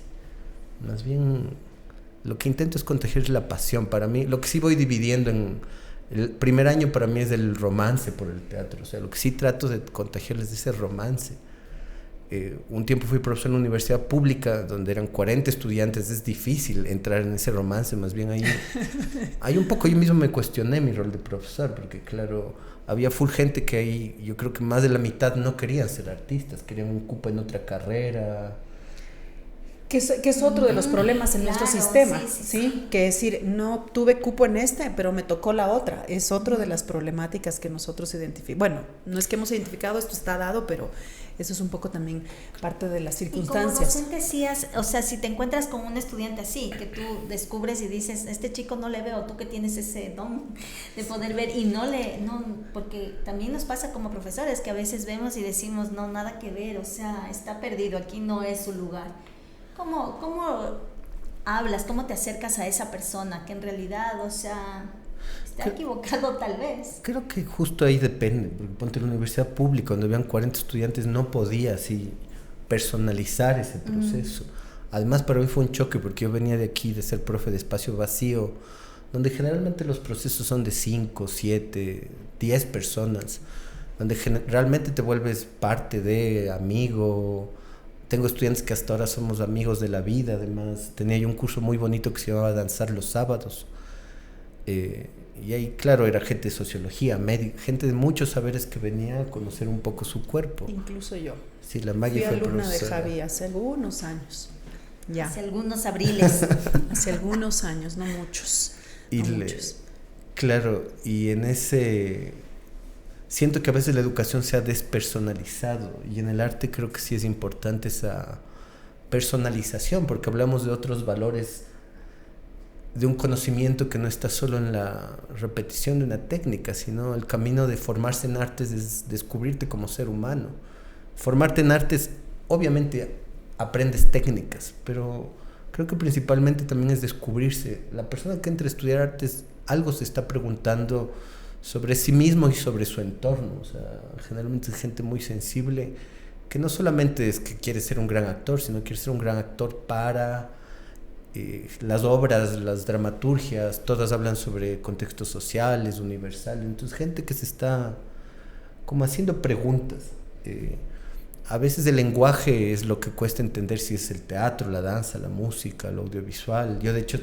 Más bien Lo que intento es contagiar la pasión. Para mí, lo que sí voy dividiendo en... El primer año para mí es del romance por el teatro. O sea, lo que sí trato de contagiarles de ese romance. Un tiempo fui profesor en una universidad pública donde eran 40 estudiantes. Es difícil entrar en ese romance. Más bien ahí un poco yo mismo me cuestioné mi rol de profesor. Porque claro, había full gente que ahí, yo creo que más de la mitad no querían ser artistas. Querían un cupo en otra carrera. Que es otro de los problemas en nuestro sistema, ¿sí? Que es decir, no tuve cupo en pero me tocó la otra. Es otro de las problemáticas que nosotros identificamos. Bueno, no es que hemos identificado, esto está dado, pero eso es un poco también parte de las circunstancias. Y como docente decías, o sea, si te encuentras con un estudiante así, que tú descubres y dices, este chico no le veo, tú que tienes ese don de poder ver y no, porque también nos pasa como profesores que a veces vemos y decimos, no, nada que ver, o sea, está perdido, aquí no es su lugar. ¿Cómo hablas, cómo te acercas a esa persona que en realidad, o sea, está equivocado tal vez? Creo que justo ahí depende, porque ponte en la universidad pública, donde habían 40 estudiantes, no podía así personalizar ese proceso. Además, para mí fue un choque, porque yo venía de aquí, de ser profe de espacio vacío, donde generalmente los procesos son de 5, 7, 10 personas, donde realmente te vuelves parte de amigo. Tengo estudiantes que hasta ahora somos amigos de la vida. Además, tenía yo un curso muy bonito que se llamaba Danzar los Sábados. Y ahí, claro, era gente de sociología, gente de muchos saberes que venía a conocer un poco su cuerpo. Incluso yo. Sí, la Maggie fue alumna de profesora. Javi hace algunos años. Ya. Hace algunos abriles. Hace algunos años, no muchos. Muchos. Claro, y en ese... Siento que a veces la educación se ha despersonalizado y en el arte creo que sí es importante esa personalización, porque hablamos de otros valores, de un conocimiento que no está solo en la repetición de una técnica, sino el camino de formarse en artes es descubrirte como ser humano. Formarte en artes, obviamente aprendes técnicas, pero creo que principalmente también es descubrirse. La persona que entra a estudiar artes algo se está preguntando sobre sí mismo y sobre su entorno. O sea, generalmente es gente muy sensible que no solamente es que quiere ser un gran actor, sino quiere ser un gran actor para las obras, las dramaturgias, todas hablan sobre contextos sociales, universales. Entonces gente que se está como haciendo preguntas. A veces el lenguaje es lo que cuesta entender, si es el teatro, la danza, la música, lo audiovisual. Yo de hecho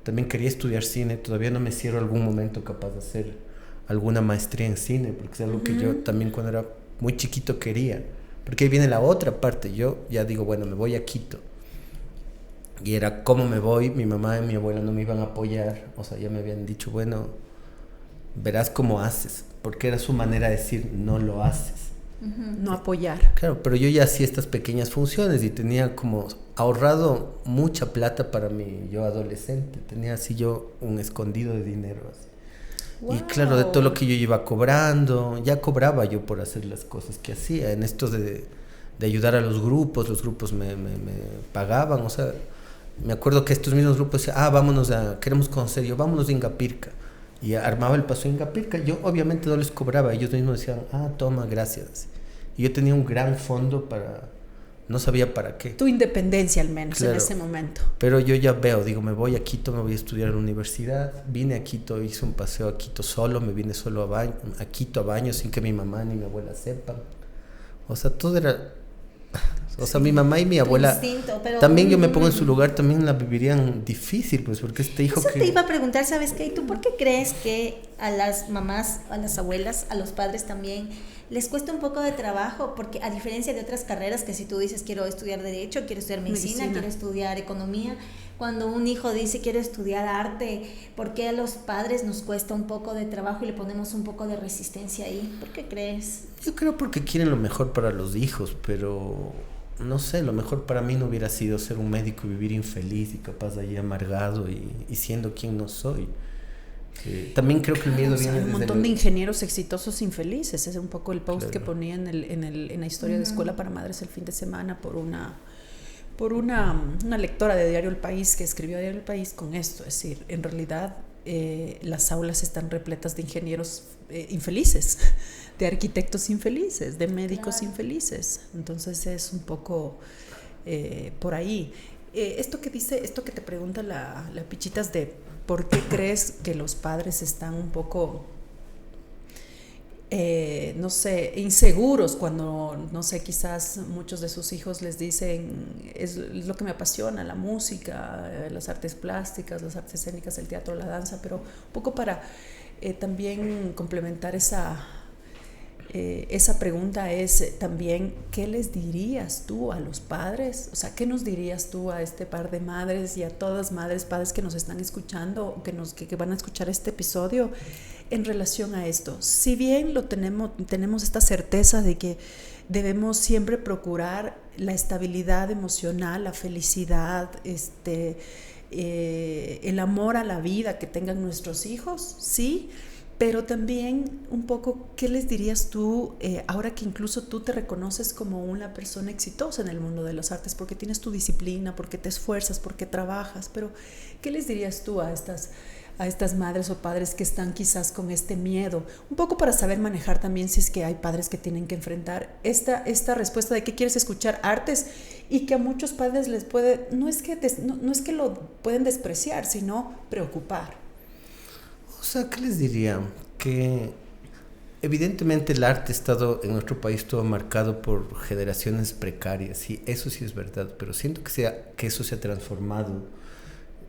también quería estudiar cine, todavía no me cierro algún momento capaz de hacer alguna maestría en cine, porque es algo que yo también cuando era muy chiquito quería, porque ahí viene la otra parte. Yo ya digo, bueno, me voy a Quito, y era cómo me voy. Mi mamá y mi abuela no me iban a apoyar, o sea, ya me habían dicho, bueno, verás cómo haces, porque era su manera de decir, no lo haces. No apoyar. Claro, pero yo ya hacía estas pequeñas funciones y tenía como ahorrado mucha plata para mi yo adolescente, tenía así yo un escondido de dinero así. Wow. Y claro, de todo lo que yo iba cobrando, ya cobraba yo por hacer las cosas que hacía, en esto de ayudar a los grupos me pagaban. O sea, me acuerdo que estos mismos grupos decían, queremos conocer, vámonos a Ingapirca, y armaba el paso a Ingapirca. Yo obviamente no les cobraba, ellos mismos decían, toma, gracias. Y yo tenía un gran fondo no sabía para qué. Tu independencia al menos, claro, en ese momento. Pero yo ya digo, me voy a Quito, me voy a estudiar a la universidad. Vine a Quito, hice un paseo a Quito solo, me vine solo a Quito a baño sin que mi mamá ni mi abuela sepan. O sea, todo era... O sea, mi mamá y mi abuela, también yo me pongo en su lugar, también la vivirían difícil, pues, porque este hijo Eso te iba a preguntar, ¿sabes qué? ¿Y tú por qué crees que a las mamás, a las abuelas, a los padres también les cuesta un poco de trabajo? Porque a diferencia de otras carreras que si tú dices quiero estudiar Derecho, quiero estudiar Medicina, quiero estudiar Economía, cuando un hijo dice quiero estudiar Arte, ¿por qué a los padres nos cuesta un poco de trabajo y le ponemos un poco de resistencia ahí? ¿Por qué crees? Yo creo porque quieren lo mejor para los hijos, pero... no sé, lo mejor para mí no hubiera sido ser un médico y vivir infeliz y capaz de ahí amargado y siendo quien no soy. También creo que el miedo viene desde un montón de ingenieros exitosos infelices. Es un poco el post que ponía en la historia de Escuela para Madres el fin de semana por una lectora de Diario El País que escribió a Diario El País con esto. Es decir, en realidad las aulas están repletas de ingenieros infelices, de arquitectos infelices, de médicos infelices. Entonces es un poco por ahí. esto que te pregunta la Pichitas de por qué crees que los padres están un poco, no sé, inseguros cuando, no sé, quizás muchos de sus hijos les dicen, es lo que me apasiona, la música, las artes plásticas, las artes escénicas, el teatro, la danza, pero un poco para también complementar esa pregunta es también, ¿qué les dirías tú a los padres? O sea, ¿qué nos dirías tú a este par de madres y a todas madres, padres que nos están escuchando, que van a escuchar este episodio en relación a esto? Si bien tenemos esta certeza de que debemos siempre procurar la estabilidad emocional, la felicidad, el amor a la vida que tengan nuestros hijos, sí, pero también un poco, ¿qué les dirías tú ahora que incluso tú te reconoces como una persona exitosa en el mundo de las artes, porque tienes tu disciplina, porque te esfuerzas, porque trabajas? Pero ¿qué les dirías tú a estas madres o padres que están quizás con este miedo? Un poco para saber manejar también, si es que hay padres que tienen que enfrentar esta respuesta de que quieres escuchar artes y que a muchos padres les puede, no es que lo pueden despreciar, sino preocupar. O sea, ¿qué les diría? Que evidentemente el arte ha estado en nuestro país todo marcado por generaciones precarias, y eso sí es verdad, pero siento que eso se ha transformado.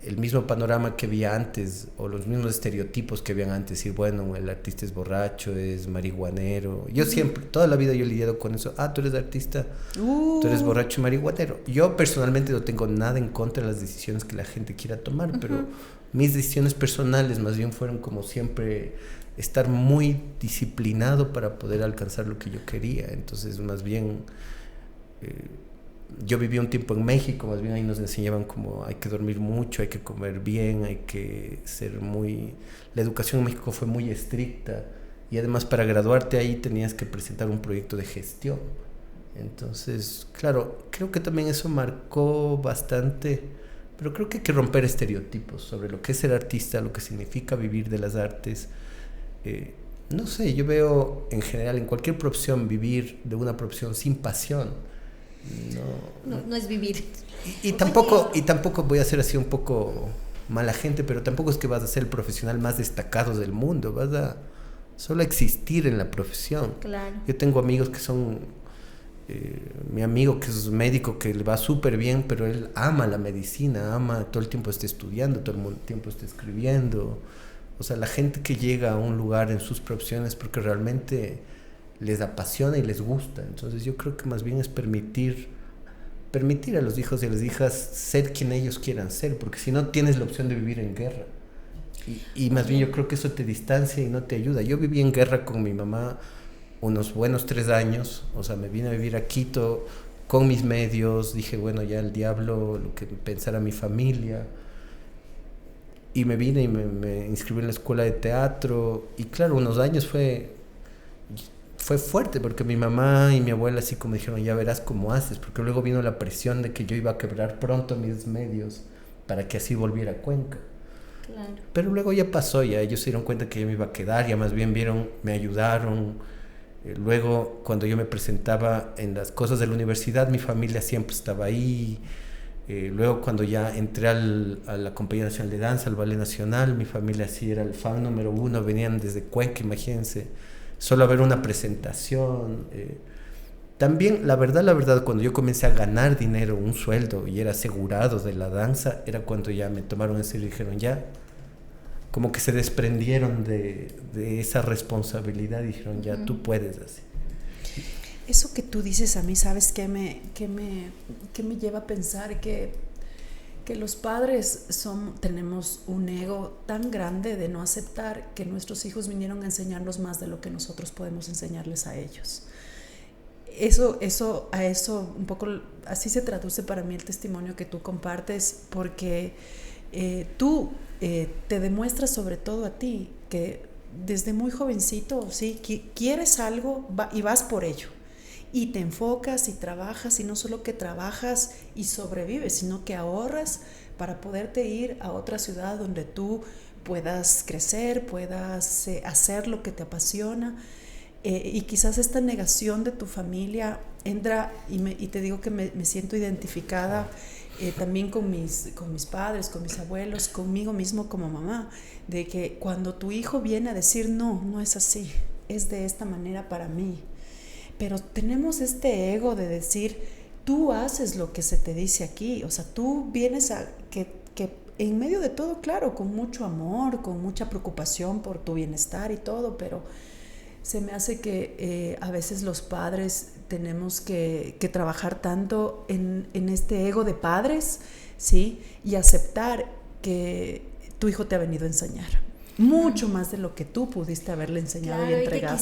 El mismo panorama que había antes, o los mismos estereotipos que habían antes, decir, bueno, el artista es borracho, es marihuanero. Yo siempre, toda la vida yo he lidiado con eso. Tú eres artista, tú eres borracho y marihuanero. Yo personalmente no tengo nada en contra de las decisiones que la gente quiera tomar, pero mis decisiones personales más bien fueron como siempre estar muy disciplinado para poder alcanzar lo que yo quería. Entonces más bien yo viví un tiempo en México, más bien ahí nos enseñaban como hay que dormir mucho, hay que comer bien, hay que ser muy... La educación en México fue muy estricta, y además para graduarte ahí tenías que presentar un proyecto de gestión. Entonces, claro, creo que también eso marcó bastante, pero creo que hay que romper estereotipos sobre lo que es ser artista, lo que significa vivir de las artes. No sé, yo veo en general en cualquier profesión vivir de una profesión sin pasión. No es vivir. Y tampoco voy a ser así un poco mala gente, pero tampoco es que vas a ser el profesional más destacado del mundo, vas a solo existir en la profesión. Claro. Yo tengo amigos que son, mi amigo que es médico, que le va súper bien, pero él ama la medicina, todo el tiempo está estudiando, todo el tiempo está escribiendo. O sea, la gente que llega a un lugar en sus profesiones porque realmente les apasiona y les gusta. Entonces yo creo que más bien es permitir a los hijos y a las hijas ser quien ellos quieran ser, porque si no tienes la opción de vivir en guerra, y más bien yo creo que eso te distancia y no te ayuda. Yo viví en guerra con mi mamá unos buenos 3 años, o sea, me vine a vivir a Quito con mis medios, dije, bueno, ya el diablo, lo que pensara mi familia, y me vine y me inscribí en la escuela de teatro, y claro, unos años fue fuerte, porque mi mamá y mi abuela así como dijeron, ya verás cómo haces, porque luego vino la presión de que yo iba a quebrar pronto mis medios para que así volviera a Cuenca. Claro. Pero luego ya pasó, ya ellos se dieron cuenta que yo me iba a quedar, ya más bien me ayudaron. Luego cuando yo me presentaba en las cosas de la universidad, mi familia siempre estaba ahí. Luego cuando ya entré a la Compañía Nacional de Danza, al Ballet Nacional, mi familia sí era el fan número 1, venían desde Cuenca, imagínense, solo a ver una presentación. También, la verdad, cuando yo comencé a ganar dinero, un sueldo, y era asegurado de la danza, era cuando ya me tomaron en serio y dijeron, ya, como que se desprendieron de esa responsabilidad y dijeron, ya, tú puedes así. Eso que tú dices a mí, ¿sabes qué me lleva a pensar? Que los padres tenemos un ego tan grande de no aceptar que nuestros hijos vinieron a enseñarnos más de lo que nosotros podemos enseñarles a ellos. A eso un poco así se traduce para mí el testimonio que tú compartes, porque tú te demuestras sobre todo a ti que desde muy jovencito, ¿sí? Quieres algo y vas por ello. Y te enfocas y trabajas, y no solo que trabajas y sobrevives, sino que ahorras para poderte ir a otra ciudad donde tú puedas crecer, puedas hacer lo que te apasiona. y quizás esta negación de tu familia entra, y te digo que me siento identificada también con mis padres, con mis abuelos, conmigo mismo como mamá, de que cuando tu hijo viene a decir no, no es así, es de esta manera para mí, pero tenemos este ego de decir, tú haces lo que se te dice aquí, o sea, tú vienes a que en medio de todo, claro, con mucho amor, con mucha preocupación por tu bienestar y todo, pero se me hace que a veces los padres tenemos que trabajar tanto en este ego de padres, ¿sí? Y aceptar que tu hijo te ha venido a enseñar mucho más de lo que tú pudiste haberle enseñado, claro, y entregado.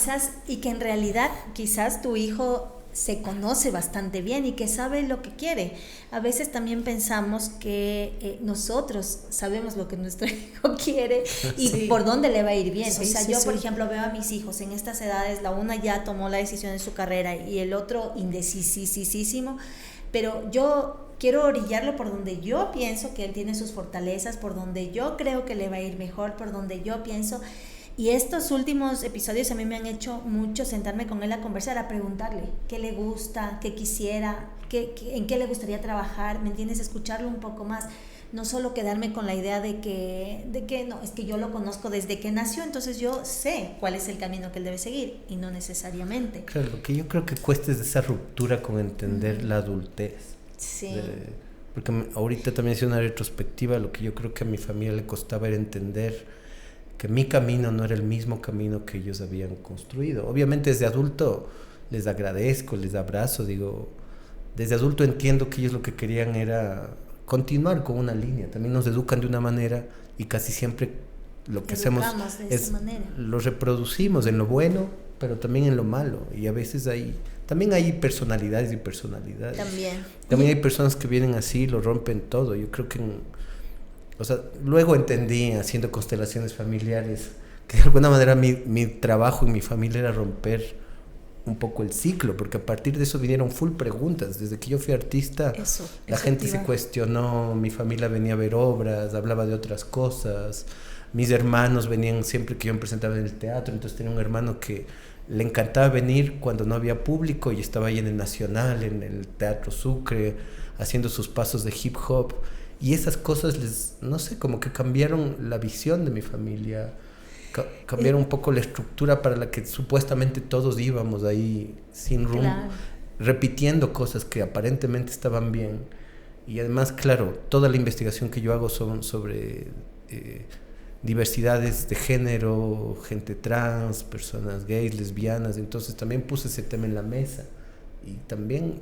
Y que en realidad quizás tu hijo se conoce bastante bien y que sabe lo que quiere. A veces también pensamos que nosotros sabemos lo que nuestro hijo quiere y sí, por dónde le va a ir bien. Sí, o sea, yo por ejemplo veo a mis hijos en estas edades, la una ya tomó la decisión de su carrera y el otro indecisísimo, pero yo quiero orillarlo por donde yo pienso que él tiene sus fortalezas, por donde yo creo que le va a ir mejor, por donde yo pienso. Y estos últimos episodios a mí me han hecho mucho sentarme con él a conversar, a preguntarle qué le gusta, qué quisiera, en qué le gustaría trabajar, ¿me entiendes? Escucharlo un poco más, no solo quedarme con la idea de que no, es que yo lo conozco desde que nació, entonces yo sé cuál es el camino que él debe seguir, y no necesariamente. Claro, lo que yo creo que cuesta es esa ruptura con entender la adultez. Sí. Porque ahorita también hice una retrospectiva, lo que yo creo que a mi familia le costaba era entender que mi camino no era el mismo camino que ellos habían construido. Obviamente desde adulto les agradezco, les abrazo, digo, desde adulto entiendo que ellos lo que querían era continuar con una línea, también nos educan de una manera y casi siempre lo que hacemos es lo reproducimos en lo bueno, pero también en lo malo, y a veces también hay personalidades y personalidades. También hay personas que vienen así, lo rompen todo. Yo creo que o sea, luego entendí, haciendo constelaciones familiares, que de alguna manera mi trabajo en mi familia era romper un poco el ciclo, porque a partir de eso vinieron full preguntas. Desde que yo fui artista, la gente se cuestionó, mi familia venía a ver obras, hablaba de otras cosas, mis hermanos venían siempre que yo me presentaba en el teatro, entonces tenía un hermano que le encantaba venir cuando no había público y estaba ahí en el Nacional, en el Teatro Sucre, haciendo sus pasos de hip hop. Y esas cosas no sé, como que cambiaron la visión de mi familia, cambiaron un poco la estructura para la que supuestamente todos íbamos ahí sin rumbo, claro, repitiendo cosas que aparentemente estaban bien. Y además, claro, toda la investigación que yo hago son sobre diversidades de género, gente trans, personas gays, lesbianas, entonces también puse ese tema en la mesa. Y también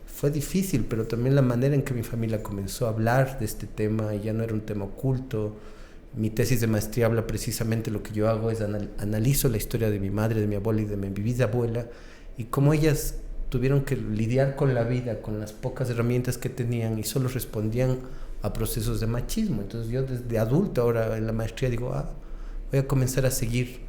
fue difícil, pero también la manera en que mi familia comenzó a hablar de este tema, y ya no era un tema oculto. Mi tesis de maestría habla precisamente, lo que yo hago es analizo la historia de mi madre, de mi abuela y de mi bisabuela, y cómo ellas tuvieron que lidiar con la vida, con las pocas herramientas que tenían, y solo respondían a procesos de machismo. Entonces yo desde adulto ahora en la maestría digo, voy a comenzar a seguir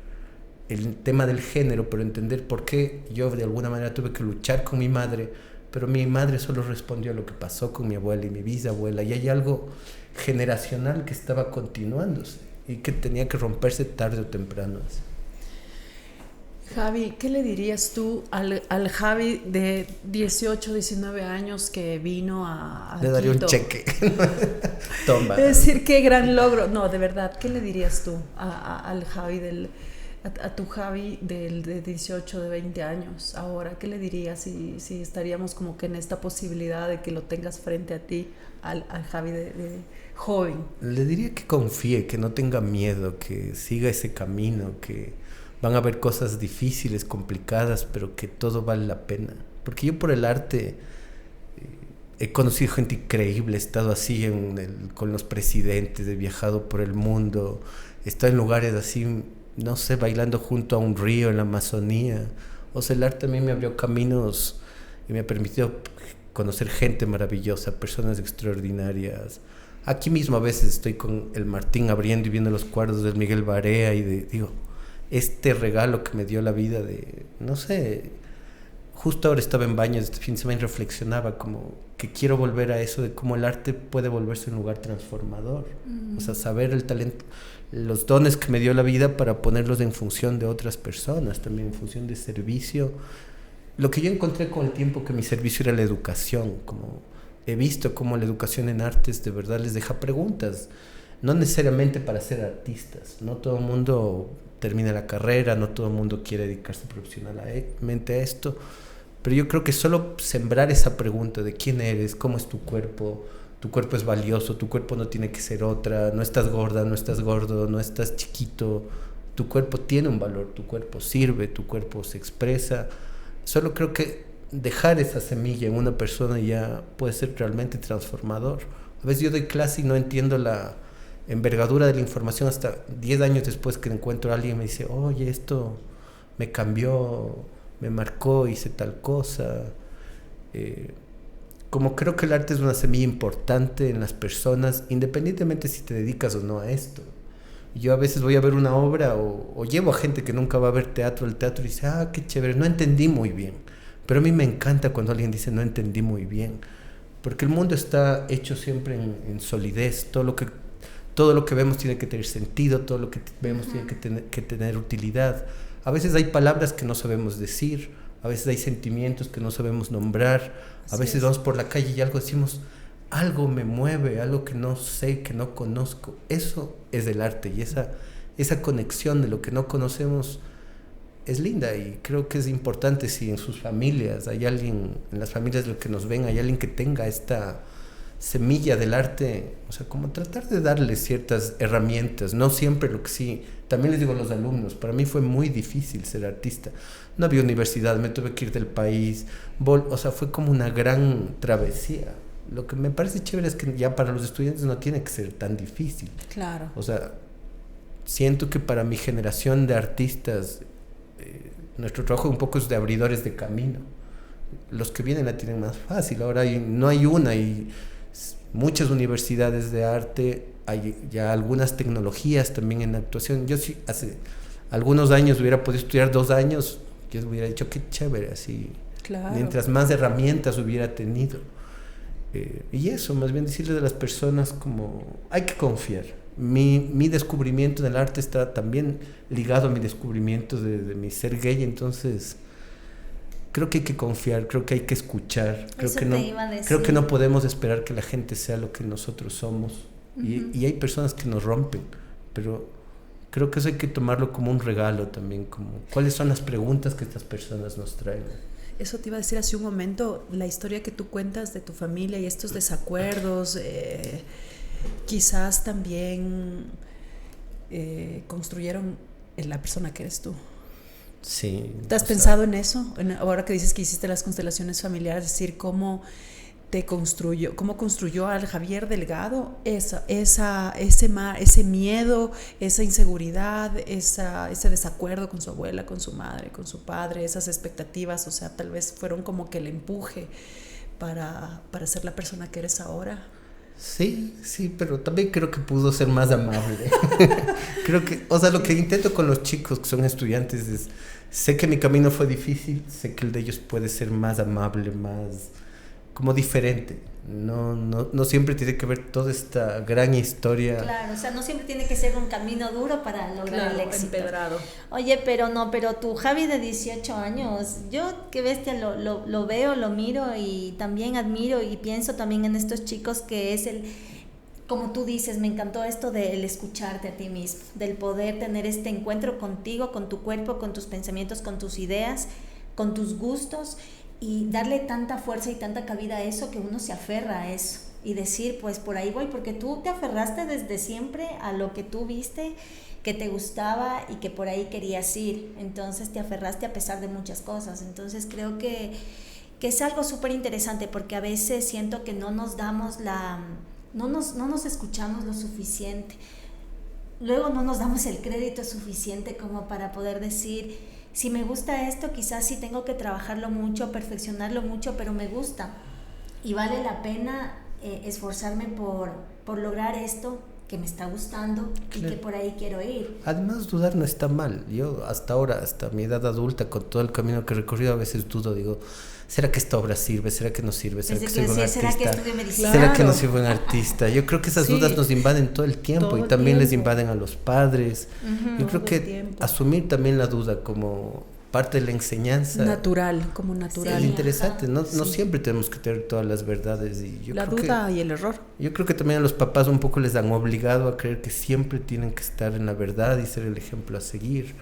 el tema del género, pero entender por qué yo de alguna manera tuve que luchar con mi madre, pero mi madre solo respondió a lo que pasó con mi abuela y mi bisabuela, y hay algo generacional que estaba continuándose y que tenía que romperse tarde o temprano. Javi, ¿qué le dirías tú al Javi de 18, 19 años que vino a Le daría Quito? Un cheque. Toma. Es decir, qué gran logro. No, de verdad, ¿qué le dirías tú al Javi a tu Javi de 18, de 20 años ahora? ¿Qué le dirías si estaríamos como que en esta posibilidad de que lo tengas frente a ti, al Javi de joven? Le diría que confíe, que no tenga miedo, que siga ese camino, que van a haber cosas difíciles, complicadas, pero que todo vale la pena. Porque yo por el arte he conocido gente increíble, he estado así con los presidentes, he viajado por el mundo, he estado en lugares así, no sé, bailando junto a un río en la Amazonía. O sea, el arte a mí me abrió caminos y me ha permitido conocer gente maravillosa, personas extraordinarias. Aquí mismo a veces estoy con el Martín abriendo y viendo los cuadros del Miguel Barea y digo, este regalo que me dio la vida de, no sé, justo ahora estaba en baños este fin de semana y reflexionaba como que quiero volver a eso de cómo el arte puede volverse un lugar transformador. O sea, saber el talento, los dones que me dio la vida para ponerlos en función de otras personas, también en función de servicio. Lo que yo encontré con el tiempo que mi servicio era la educación, como he visto cómo la educación en artes de verdad les deja preguntas, no necesariamente para ser artistas, no todo el mundo termina la carrera, no todo el mundo quiere dedicarse profesionalmente a esto, pero yo creo que solo sembrar esa pregunta de quién eres, cómo es tu cuerpo es valioso, tu cuerpo no tiene que ser otra, no estás gorda, no estás gordo, no estás chiquito, tu cuerpo tiene un valor, tu cuerpo sirve, tu cuerpo se expresa. Solo creo que dejar esa semilla en una persona ya puede ser realmente transformador. A veces yo doy clase y no entiendo la envergadura de la información hasta 10 años después que encuentro a alguien y me dice, oye, esto me cambió, me marcó, hice tal cosa. Como creo que el arte es una semilla importante en las personas, independientemente si te dedicas o no a esto. Yo a veces voy a ver una obra o llevo a gente que nunca va a ver teatro al teatro y dice, ah, qué chévere, no entendí muy bien. Pero a mí me encanta cuando alguien dice, no entendí muy bien. Porque el mundo está hecho siempre en solidez. Todo lo que vemos tiene que tener sentido, todo lo que vemos tiene que tener utilidad. A veces hay palabras que no sabemos decir, a veces hay sentimientos que no sabemos nombrar, a veces vamos por la calle y algo decimos, algo me mueve, algo que no sé, que no conozco. Eso es el arte, y esa conexión de lo que no conocemos es linda, y creo que es importante si en sus familias hay alguien, en las familias de los que nos ven, hay alguien que tenga esta semilla del arte, o sea, como tratar de darles ciertas herramientas, no siempre lo que sí. También les digo a los alumnos, para mí fue muy difícil ser artista, no había universidad, me tuve que ir del país, o sea, fue como una gran travesía. Lo que me parece chévere es que ya para los estudiantes no tiene que ser tan difícil. Claro. O sea, siento que para mi generación de artistas, nuestro trabajo un poco es de abridores de camino. Los que vienen la tienen más fácil. Ahora no hay una, hay muchas universidades de arte, hay ya algunas tecnologías también en actuación. Yo sí, hace algunos años hubiera podido estudiar 2 años, yo hubiera dicho qué chévere, así. Claro. Mientras más herramientas hubiera tenido. Y eso, más bien decirle a las personas como hay que confiar. Mi descubrimiento del arte está también ligado a mi descubrimiento de mi ser gay, entonces creo que hay que confiar, creo que hay que escuchar, creo que no podemos esperar que la gente sea lo que nosotros somos. Y hay personas que nos rompen, pero creo que eso hay que tomarlo como un regalo también, como cuáles son las preguntas que estas personas nos traen. Eso te iba a decir hace un momento, la historia que tú cuentas de tu familia y estos desacuerdos, quizás también construyeron la persona que eres tú. Sí. ¿Te has pensado en eso? Ahora que dices que hiciste las constelaciones familiares, es decir, cómo construyó al Javier Delgado ese miedo, esa inseguridad, ese desacuerdo con su abuela, con su madre, con su padre, esas expectativas, o sea, tal vez fueron como que el empuje para ser la persona que eres ahora. Sí, pero también creo que pudo ser más amable. Creo que, o sea, lo que intento con los chicos que son estudiantes es, sé que mi camino fue difícil, sé que el de ellos puede ser más amable, más como diferente. No siempre tiene que ver toda esta gran historia. Claro, o sea, no siempre tiene que ser un camino duro para lograr el éxito. Empedrado. Oye, pero tu Javi de 18 años, yo qué bestia, lo veo, lo miro y también admiro y pienso también en estos chicos que es como tú dices, me encantó esto del escucharte a ti mismo, del poder tener este encuentro contigo, con tu cuerpo, con tus pensamientos, con tus ideas, con tus gustos, y darle tanta fuerza y tanta cabida a eso que uno se aferra a eso y decir, pues por ahí voy, porque tú te aferraste desde siempre a lo que tú viste que te gustaba y que por ahí querías ir, entonces te aferraste a pesar de muchas cosas. Entonces creo que es algo súper interesante, porque a veces siento que no nos damos no nos escuchamos lo suficiente, luego no nos damos el crédito suficiente como para poder decir, si me gusta esto, quizás sí tengo que trabajarlo mucho, perfeccionarlo mucho, pero me gusta y vale la pena esforzarme por lograr esto que me está gustando y que por ahí quiero ir. Además, dudar no está mal. Yo hasta ahora, hasta mi edad adulta, con todo el camino que he recorrido, a veces dudo, digo, ¿será que esta obra sirve? ¿Será que no sirve? ¿Será que soy buen artista? ¿Será que estudio medicina? ¿Será que no soy buen artista? Yo creo que esas Sí. dudas nos invaden todo el tiempo Todo y el también les tiempo. invaden a los padres. Yo creo Todo que el tiempo. asumir también la duda como parte de la enseñanza Natural, como natural. es interesante. No Sí. siempre tenemos que tener todas las verdades. Y yo La creo duda y el error. yo creo que también a los papás un poco les han obligado a creer que siempre tienen que estar en la verdad y ser el ejemplo a seguir.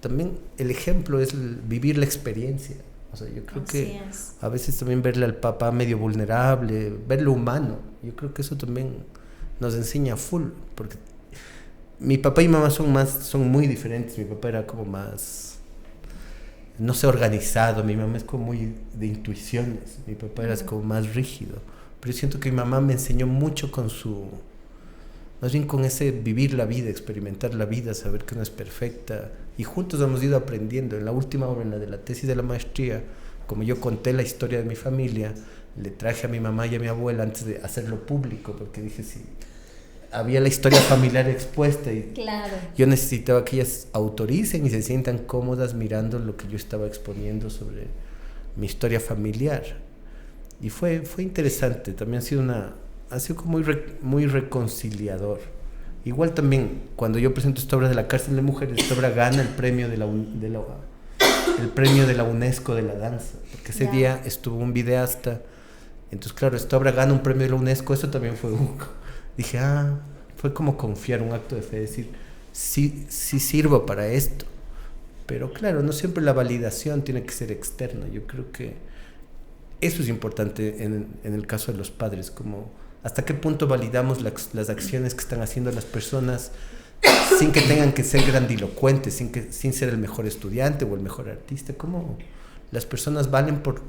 También el ejemplo es vivir la experiencia. O sea, yo creo Así que es. a veces también verle al papá medio vulnerable, verlo humano, yo creo que eso también nos enseña full, porque mi papá y mamá son muy diferentes. Mi papá era como más, no sé, organizado. Mi mamá es como muy de intuiciones. Mi papá era como más rígido. Pero yo siento que mi mamá me enseñó mucho con más bien con ese vivir la vida, experimentar la vida, saber que no es perfecta. Y juntos hemos ido aprendiendo. En la última obra, en la de la tesis de la maestría, como yo conté la historia de mi familia, le traje a mi mamá y a mi abuela antes de hacerlo público, porque dije, sí, había la historia familiar expuesta y Claro. yo necesitaba que ellas autoricen y se sientan cómodas mirando lo que yo estaba exponiendo sobre mi historia familiar. Y fue interesante. También ha sido como muy reconciliador. Igual también cuando yo presento esta obra de la cárcel de mujeres, esta obra gana el premio de la UNESCO de la danza, porque ese día estuvo un videasta. Entonces, claro, esta obra gana un premio de la UNESCO. Eso también fue dije, fue como confiar, un acto de fe, decir, sí sirvo para esto. Pero claro, no siempre la validación tiene que ser externa. Yo creo que eso es importante en el caso de los padres, como hasta qué punto validamos las acciones que están haciendo las personas sin que tengan que ser grandilocuentes, sin ser el mejor estudiante o el mejor artista. Como las personas valen por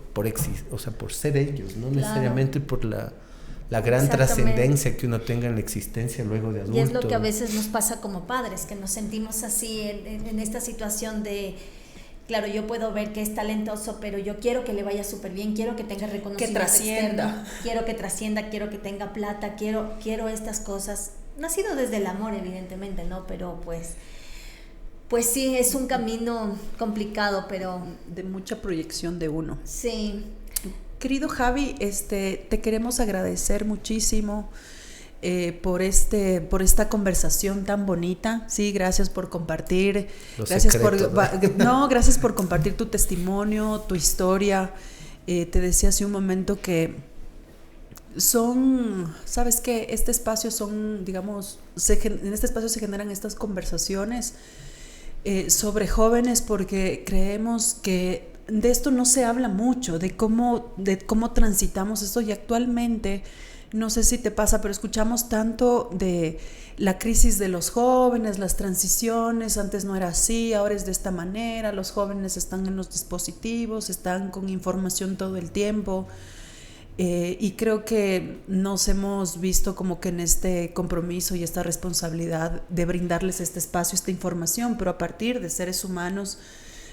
ser ellos, no necesariamente por la gran trascendencia que uno tenga en la existencia luego de adulto. Y es lo que a veces nos pasa como padres, que nos sentimos así en esta situación de, claro, yo puedo ver que es talentoso, pero yo quiero que le vaya súper bien, quiero que tenga reconocimiento que trascienda externo, quiero que trascienda, quiero que tenga plata, quiero estas cosas, nacido desde el amor evidentemente, ¿no? Pero pues sí, es un camino complicado, pero de mucha proyección de uno. sí. Querido Javi, te queremos agradecer muchísimo por esta conversación tan bonita. Sí, gracias por compartir. Gracias por compartir tu testimonio, tu historia. Te decía hace un momento que sabes que este espacio digamos, en este espacio se generan estas conversaciones sobre jóvenes, porque creemos que de esto no se habla mucho, de cómo transitamos esto, y actualmente, no sé si te pasa, pero escuchamos tanto de la crisis de los jóvenes, las transiciones. Antes no era así, ahora es de esta manera, los jóvenes están en los dispositivos, están con información todo el tiempo. Y creo que nos hemos visto como que en este compromiso y esta responsabilidad de brindarles este espacio, esta información, pero a partir de seres humanos,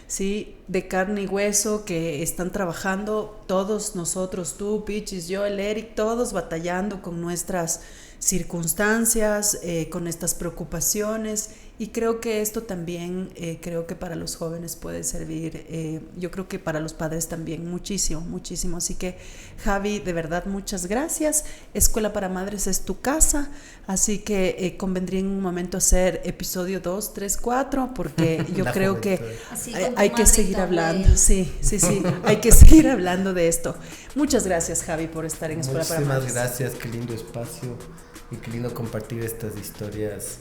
¿sí?, de carne y hueso, que están trabajando, todos nosotros, tú, Pichis, yo, el Eric, todos batallando con nuestras circunstancias, con estas preocupaciones. Y creo que esto también, creo que para los jóvenes puede servir, yo creo que para los padres también, muchísimo, muchísimo. Así que, Javi, de verdad, muchas gracias. Escuela para Madres es tu casa, así que convendría en un momento hacer episodio 2, 3, 4, porque yo creo que hay que seguir hablando. Sí, hay que seguir hablando de esto. Muchas gracias, Javi, por estar en Escuela para Madres. Muchísimas gracias, qué lindo espacio y qué lindo compartir estas historias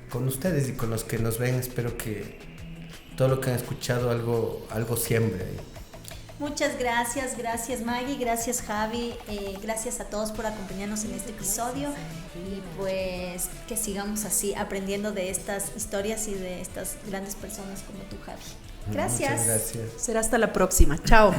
con ustedes y con los que nos ven. Espero que todo lo que han escuchado algo siembre. Muchas gracias Maggie, gracias Javi, gracias a todos por acompañarnos en este episodio, y pues que sigamos así aprendiendo de estas historias y de estas grandes personas como tú, Javi. Gracias. Muchas gracias. Será hasta la próxima. Chao.